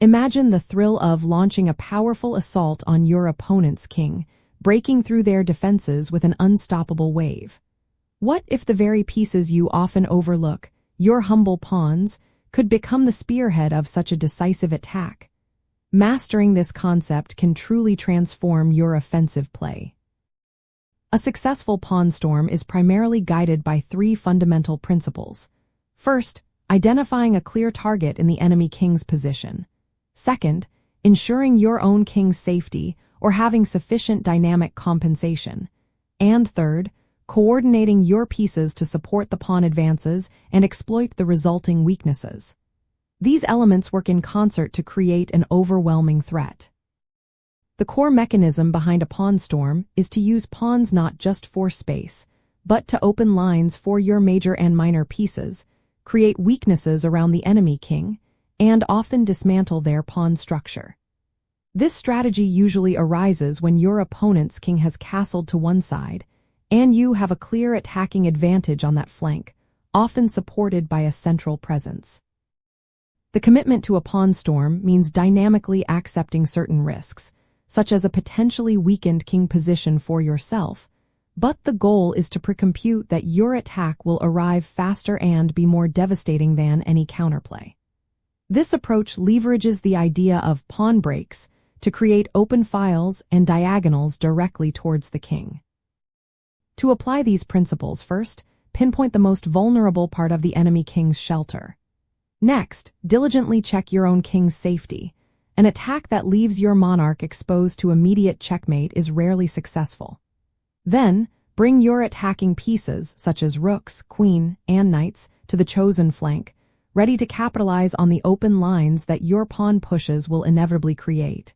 Imagine the thrill of launching a powerful assault on your opponent's king, breaking through their defenses with an unstoppable wave. What if the very pieces you often overlook, your humble pawns, could become the spearhead of such a decisive attack? Mastering this concept can truly transform your offensive play. A successful pawn storm is primarily guided by three fundamental principles. First, identifying a clear target in the enemy king's position. Second, ensuring your own king's safety or having sufficient dynamic compensation. And third, coordinating your pieces to support the pawn advances and exploit the resulting weaknesses. These elements work in concert to create an overwhelming threat. The core mechanism behind a pawn storm is to use pawns not just for space, but to open lines for your major and minor pieces, create weaknesses around the enemy king, and often dismantle their pawn structure. This strategy usually arises when your opponent's king has castled to one side, and you have a clear attacking advantage on that flank, often supported by a central presence. The commitment to a pawn storm means dynamically accepting certain risks, such as a potentially weakened king position for yourself, but the goal is to precompute that your attack will arrive faster and be more devastating than any counterplay. This approach leverages the idea of pawn breaks to create open files and diagonals directly towards the king. To apply these principles, first, pinpoint the most vulnerable part of the enemy king's shelter. Next, diligently check your own king's safety. An attack that leaves your monarch exposed to immediate checkmate is rarely successful. Then, bring your attacking pieces, such as rooks, queen, and knights, to the chosen flank, ready to capitalize on the open lines that your pawn pushes will inevitably create.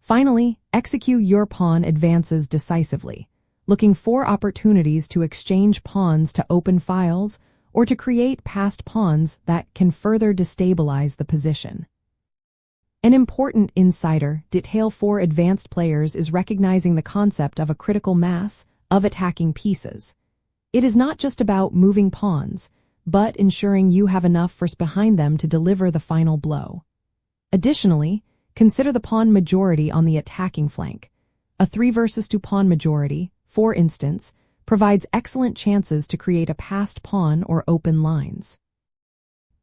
Finally, execute your pawn advances decisively, looking for opportunities to exchange pawns to open files or to create passed pawns that can further destabilize the position. An important insider detail for advanced players is recognizing the concept of a critical mass of attacking pieces. It is not just about moving pawns, but ensuring you have enough force behind them to deliver the final blow. Additionally, consider the pawn majority on the attacking flank. A 3 versus 2 pawn majority, for instance, provides excellent chances to create a passed pawn or open lines.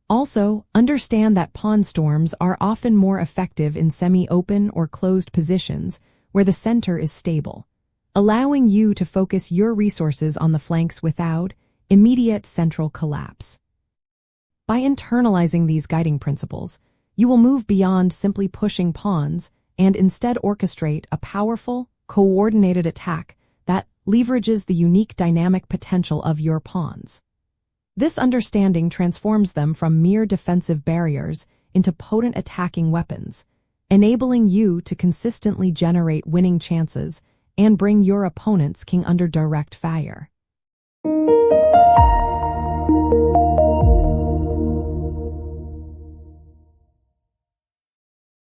Also, understand that pawn storms are often more effective in semi-open or closed positions where the center is stable, allowing you to focus your resources on the flanks without immediate central collapse. By internalizing these guiding principles, you will move beyond simply pushing pawns and instead orchestrate a powerful, coordinated attack that leverages the unique dynamic potential of your pawns. This understanding transforms them from mere defensive barriers into potent attacking weapons, enabling you to consistently generate winning chances and bring your opponent's king under direct fire.